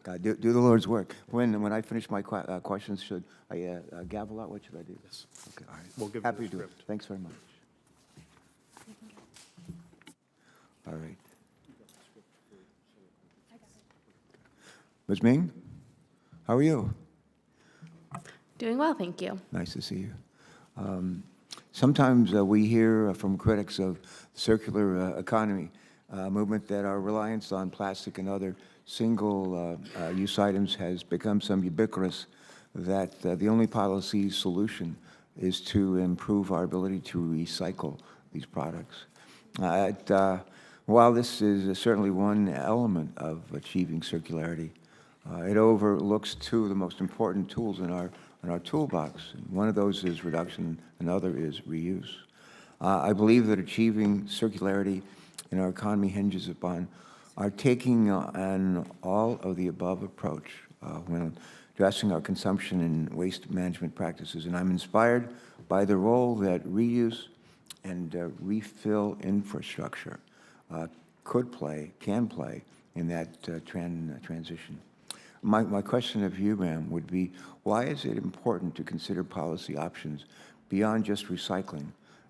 God, do the Lord's work. When I finish my questions, should I gavel out? What should I do? Yes. Okay, all right. We'll give Happy you to the do it. script. Thanks very much. All right. Ms. Ming, how are you? Doing well, thank you. Nice to see you. Sometimes we hear from critics of circular economy movement that our reliance on plastic and other single-use items has become so ubiquitous that the only policy solution is to improve our ability to recycle these products. While this is certainly one element of achieving circularity, it overlooks two of the most important tools in our toolbox. One of those is reduction, another is reuse. I believe that achieving circularity in our economy hinges upon our taking an all-of-the-above approach when addressing our consumption and waste management practices. And I'm inspired by the role that reuse and refill infrastructure can play in that transition. My question of you, ma'am, would be, why is it important to consider policy options beyond just recycling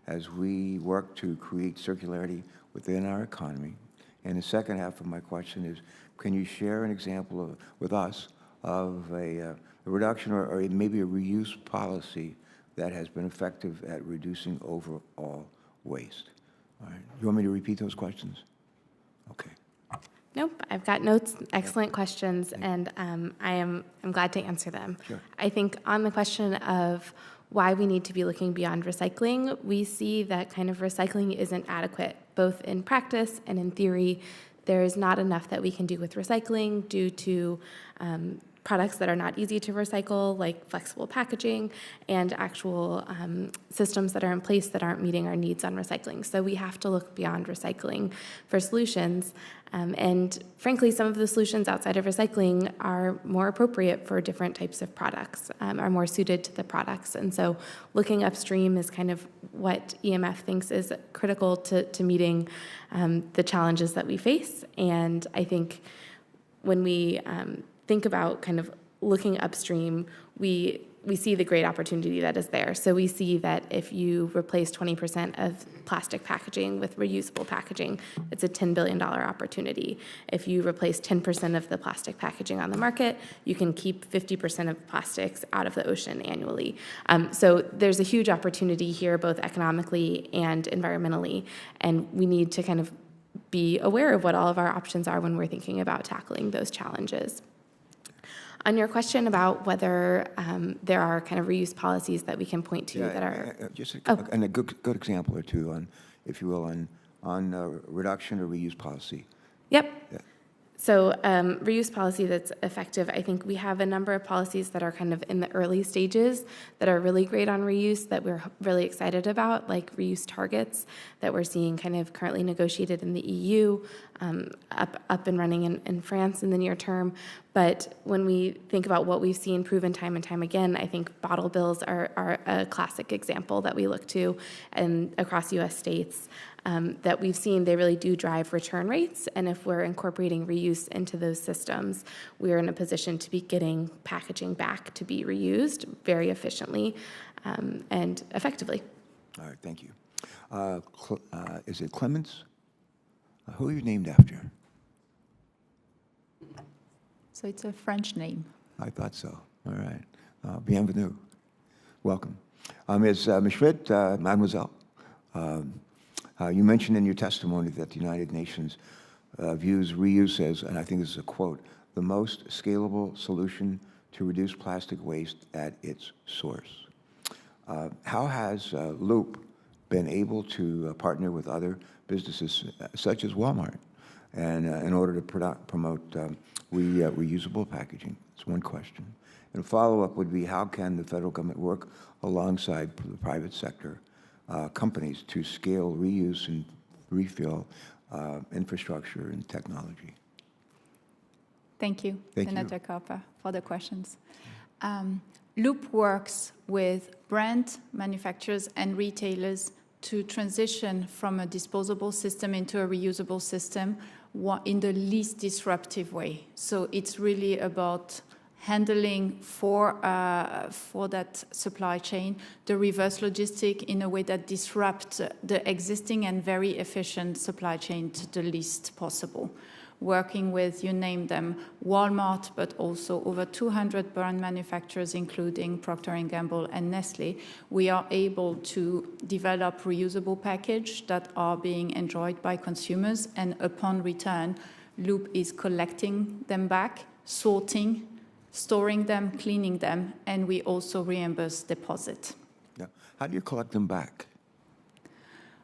as we work to create circularity within our economy? And the second half of my question is, can you share an example with us of a reduction or maybe a reuse policy that has been effective at reducing overall waste? All right. You want me to repeat those questions? Okay. Nope, I've got notes, excellent questions, and I'm glad to answer them. Sure. I think on the question of why we need to be looking beyond recycling, we see that kind of recycling isn't adequate, both in practice and in theory. There is not enough that we can do with recycling due to products that are not easy to recycle, like flexible packaging, and actual systems that are in place that aren't meeting our needs on recycling. So we have to look beyond recycling for solutions. And frankly, some of the solutions outside of recycling are more appropriate for different types of products, are more suited to the products. And so looking upstream is kind of what EMF thinks is critical to meeting the challenges that we face. And I think when we think about kind of looking upstream, we see the great opportunity that is there. So we see that if you replace 20% of plastic packaging with reusable packaging, it's a $10 billion opportunity. If you replace 10% of the plastic packaging on the market, you can keep 50% of plastics out of the ocean annually. So there's a huge opportunity here, both economically and environmentally, and we need to kind of be aware of what all of our options are when we're thinking about tackling those challenges. On your question about whether there are kind of reuse policies that we can point to that are... just a good example or two on, if you will, on reduction or reuse policy. Yep. Yeah. So reuse policy that's effective, I think we have a number of policies that are kind of in the early stages that are really great on reuse that we're really excited about, like reuse targets that we're seeing kind of currently negotiated in the EU, up and running in France in the near term. But when we think about what we've seen proven time and time again, I think bottle bills are a classic example that we look to and across U.S. states that we've seen. They really do drive return rates, and if we're incorporating reuse into those systems, we're in a position to be getting packaging back to be reused very efficiently and effectively. All right, thank you. Is it Clements? Who are you named after? So it's a French name. I thought so. All right. Bienvenue. Welcome. Ms. Schmidt, Mademoiselle, you mentioned in your testimony that the United Nations views reuse as, and I think this is a quote, the most scalable solution to reduce plastic waste at its source. How has Loop been able to partner with other businesses such as Walmart and in order to promote reusable packaging? That's one question. And a follow-up would be, how can the federal government work alongside the private sector companies to scale reuse and refill infrastructure and technology? Thank you, Senator you. Carper, for the questions. Loop works with brand manufacturers and retailers to transition from a disposable system into a reusable system in the least disruptive way. So it's really about handling for that supply chain, the reverse logistic in a way that disrupts the existing and very efficient supply chain to the least possible. Working with, you name them, Walmart, but also over 200 brand manufacturers, including Procter & Gamble and Nestle, we are able to develop reusable packages that are being enjoyed by consumers, and upon return, Loop is collecting them back, sorting, storing them, cleaning them, and we also reimburse deposit. Yeah. How do you collect them back?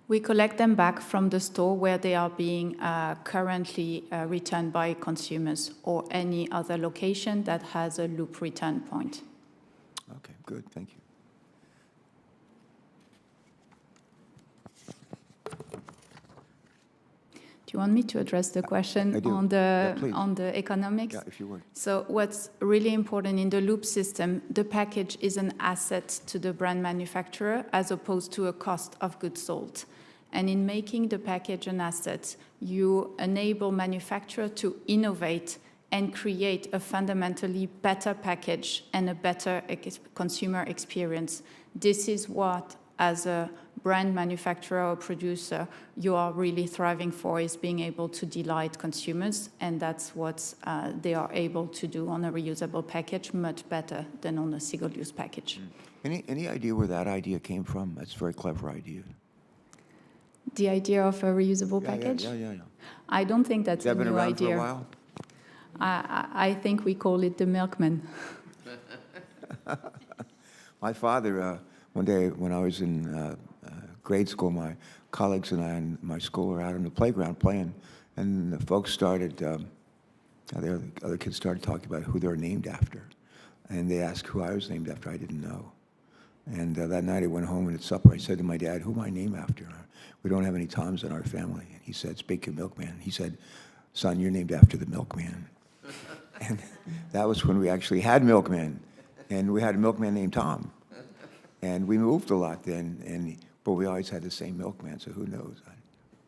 We collect them back from the store where they are being currently returned by consumers, or any other location that has a Loop return point. Okay, good, thank you. Do you want me to address the question on the economics? Yeah, if you would. So what's really important in the Loop system, the package is an asset to the brand manufacturer as opposed to a cost of goods sold. And in making the package an asset, you enable manufacturer to innovate and create a fundamentally better package and a better consumer experience. This is what, as a brand manufacturer or producer, you are really thriving for, is being able to delight consumers, and that's what they are able to do on a reusable package much better than on a single-use package. Any idea where that idea came from? That's a very clever idea. The idea of a reusable package? Yeah. I don't think that's a new idea. Has that been around for a while? I think we call it the milkman. My father, one day when I was in grade school, my colleagues and I and my school were out on the playground playing, and the folks started, the other kids started talking about who they were named after. And they asked who I was named after. I didn't know. And that night I went home, and at supper I said to my dad, who am I named after? We don't have any Toms in our family. And he said, it's Baker Milkman. He said, son, you're named after the milkman. And that was when we actually had milkmen. And we had a milkman named Tom. And we moved a lot then, but we always had the same milkman, so who knows?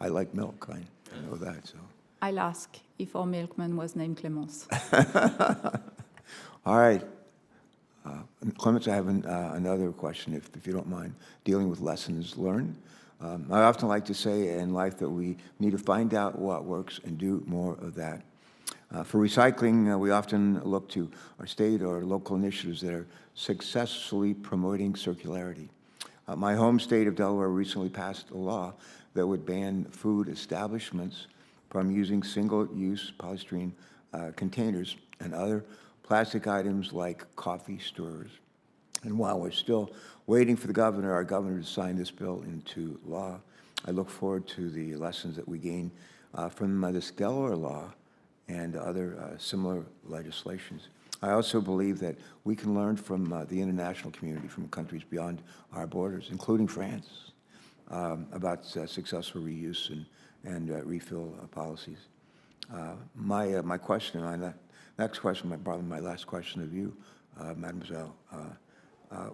I like milk, I know that. So I'll ask if our milkman was named Clemence. All right. Clemence, I have another question, if you don't mind, dealing with lessons learned. I often like to say in life that we need to find out what works and do more of that. For recycling, we often look to our state or local initiatives that are successfully promoting circularity. My home state of Delaware recently passed a law that would ban food establishments from using single-use polystyrene containers and other plastic items like coffee stirrers. And while we're still waiting for our governor to sign this bill into law, I look forward to the lessons that we gain from this Delaware law and other similar legislations. I also believe that we can learn from the international community, from countries beyond our borders, including France, about successful reuse and refill policies. My question, my next question, probably my last question of you, Mademoiselle,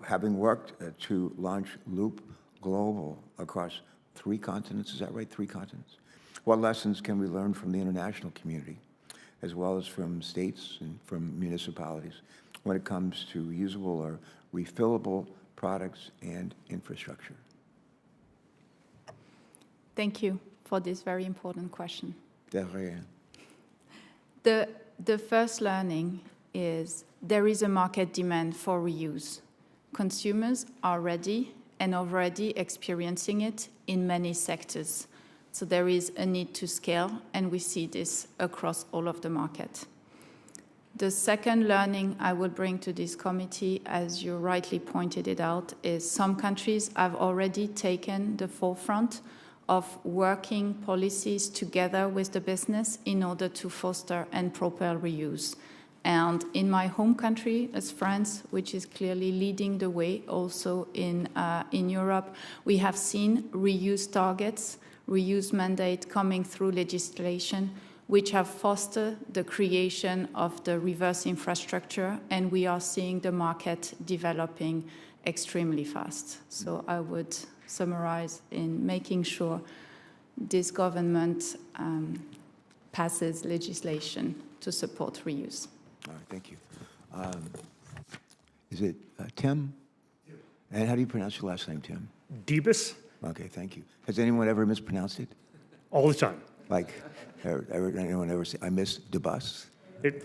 having worked to launch Loop Global across 3 continents, is that right, 3 continents? What lessons can we learn from the international community, as well as from states and from municipalities, when it comes to reusable or refillable products and infrastructure? Thank you for this very important question. De rien. The first learning is there is a market demand for reuse. Consumers are ready and already experiencing it in many sectors. So there is a need to scale, and we see this across all of the market. The second learning I will bring to this committee, as you rightly pointed it out, is some countries have already taken the forefront of working policies together with the business in order to foster and propel reuse. And in my home country, as France, which is clearly leading the way also in Europe, we have seen reuse targets, reuse mandate coming through legislation, which have fostered the creation of the reverse infrastructure, and we are seeing the market developing extremely fast. So I would summarize in making sure this government passes legislation to support reuse. All right, thank you. Is it Tim? And how do you pronounce your last name, Tim? Debus, Okay, thank you. Has anyone ever mispronounced it? all the time. Like, anyone ever say, I missed the bus?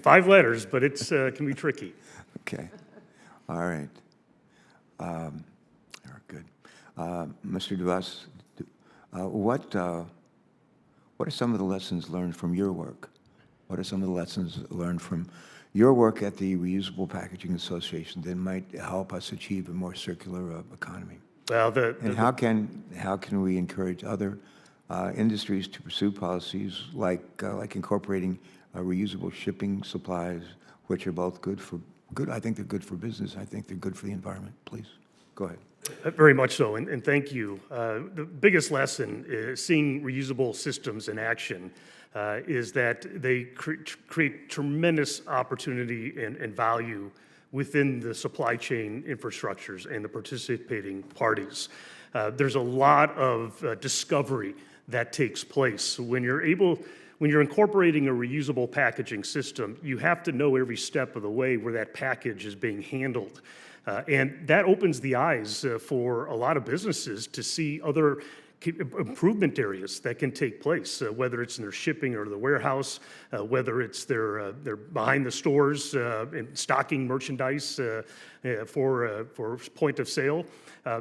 5 letters, but it's can be tricky. Okay, all right. All right, good. Mr. DeVos, what are some of the lessons learned from your work? What are some of the lessons learned from your work at the Reusable Packaging Association that might help us achieve a more circular economy? Well, And how can we encourage other industries to pursue policies like incorporating reusable shipping supplies, which are both good. I think they're good for business. I think they're good for the environment. Please go ahead. Very much so, and thank you. The biggest lesson is seeing reusable systems in action is that they create tremendous opportunity and value within the supply chain infrastructures and the participating parties. There's a lot of discovery that takes place. When you're incorporating a reusable packaging system, you have to know every step of the way where that package is being handled. And that opens the eyes for a lot of businesses to see other improvement areas that can take place, whether it's in their shipping or the warehouse, whether it's their behind the stores and stocking merchandise for point of sale.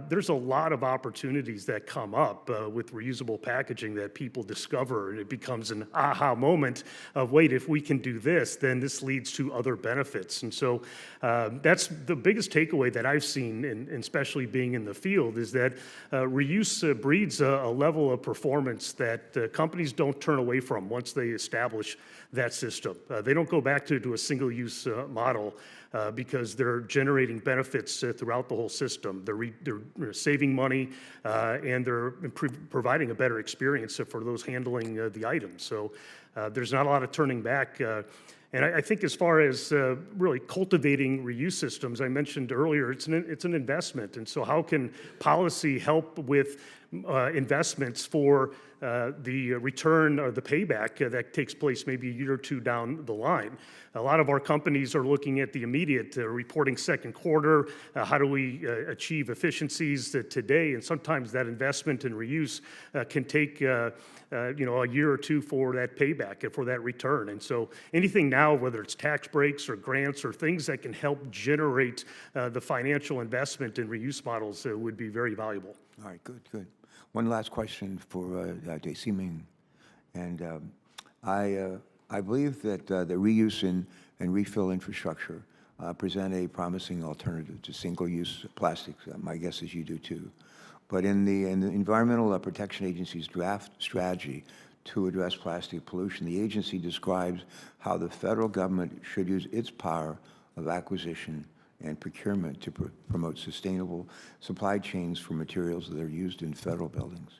There's a lot of opportunities that come up with reusable packaging that people discover, and it becomes an aha moment of, wait, if we can do this, then this leads to other benefits. And so that's the biggest takeaway that I've seen, and especially being in the field, is that reuse breeds a level of performance that companies don't turn away from once they establish that system. They don't go back to a single-use model because they're generating benefits throughout the whole system. They're saving money and they're providing a better experience for those handling the items. So there's not a lot of turning back. And I think as far as really cultivating reuse systems, I mentioned earlier, it's an investment. And so how can policy help with investments for the return or the payback that takes place maybe a year or two down the line? A lot of our companies are looking at the immediate reporting second quarter. How do we achieve efficiencies today? And sometimes that investment in reuse can take a year or two for that payback, for that return. And so anything now, whether it's tax breaks or grants or things that can help generate the financial investment in reuse models would be very valuable. All right, good. One last question for J.C. Ming. And I believe that the reuse and refill infrastructure present a promising alternative to single-use plastics. My guess is you do too. But in the Environmental Protection Agency's draft strategy to address plastic pollution, the agency describes how the federal government should use its power of acquisition and procurement to promote sustainable supply chains for materials that are used in federal buildings.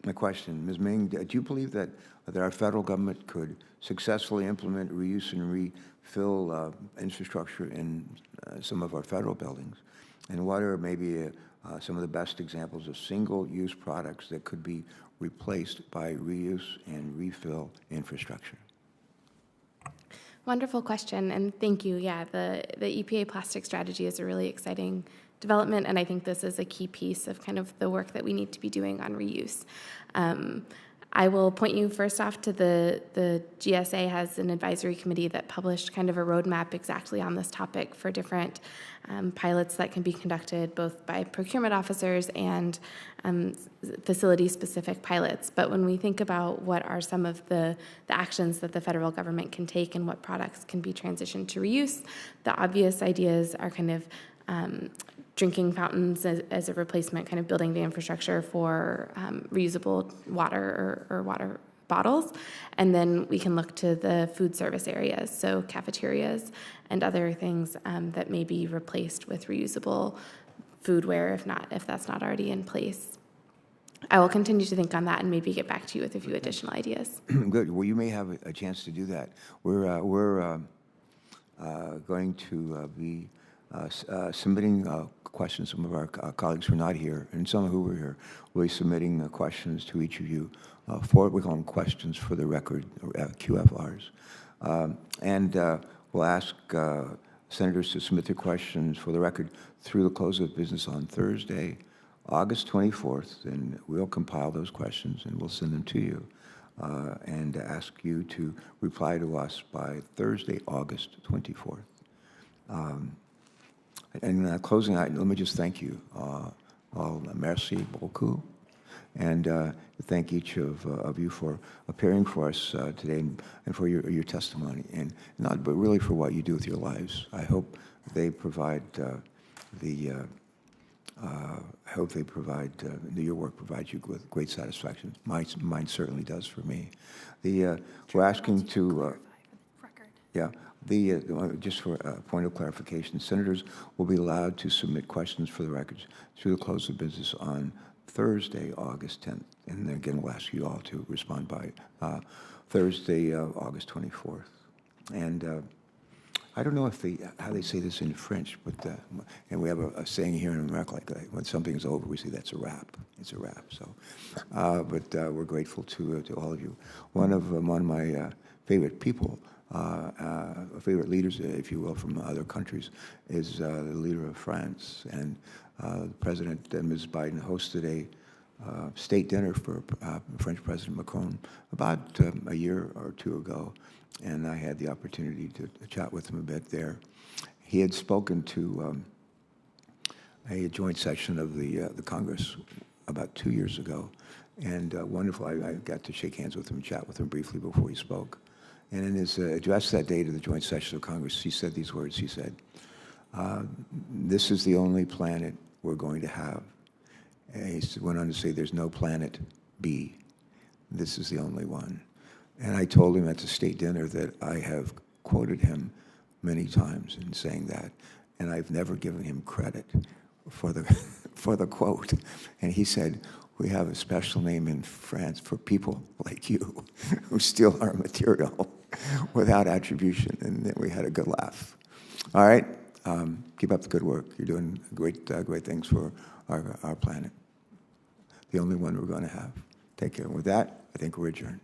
My question, Ms. Ming, do you believe that our federal government could successfully implement reuse and refill infrastructure in some of our federal buildings? And what are maybe some of the best examples of single-use products that could be replaced by reuse and refill infrastructure? Wonderful question, and thank you. Yeah, the EPA plastic strategy is a really exciting development, and I think this is a key piece of kind of the work that we need to be doing on reuse. I will point you first off to the GSA has an advisory committee that published kind of a roadmap exactly on this topic for different pilots that can be conducted both by procurement officers and facility-specific pilots. But when we think about what are some of the actions that the federal government can take and what products can be transitioned to reuse, the obvious ideas are kind of drinking fountains as a replacement, kind of building the infrastructure for reusable water or water bottles. And then we can look to the food service areas, so cafeterias and other things that may be replaced with reusable foodware if that's not already in place. I will continue to think on that and maybe get back to you with a few additional ideas. Good. Well, you may have a chance to do that. We're going to be submitting questions. Some of our colleagues who are not here, and some who were here, will be submitting questions to each of you we call them questions for the record, or QFRs. And we'll ask senators to submit their questions for the record through the close of business on Thursday, August 24th, and we'll compile those questions and we'll send them to you and ask you to reply to us by Thursday, August 24th. And closing, let me just thank you all. Merci beaucoup. And thank each of you for appearing for us today and for your testimony, and but really for what you do with your lives. I hope they provide your work provides you with great satisfaction. Mine certainly does for me. We're asking to, yeah. Just for a point of clarification, senators will be allowed to submit questions for the records through the close of business on Thursday, August 10th. And then again, we'll ask you all to respond by Thursday, August 24th. And I don't know how they say this in French, but and we have a saying here in America, like when something is over, we say that's a wrap. It's a wrap. So, but we're grateful to all of you. One of my favorite people. Favorite leaders, if you will, from other countries, is the leader of France. And President Ms. Biden hosted a state dinner for French President Macron about a year or two ago, and I had the opportunity to chat with him a bit there. He had spoken to a joint session of the Congress about 2 years ago, and wonderful. I got to shake hands with him and chat with him briefly before he spoke. And in his address that day to the joint session of Congress, he said these words. He said, this is the only planet we're going to have. And he went on to say, there's no planet B. This is the only one. And I told him at the state dinner that I have quoted him many times in saying that, and I've never given him credit for the quote. And he said, we have a special name in France for people like you who steal our material without attribution. And then we had a good laugh. All right. Keep up the good work. You're doing great things for our planet. The only one we're going to have. Take care. And with that, I think we're adjourned.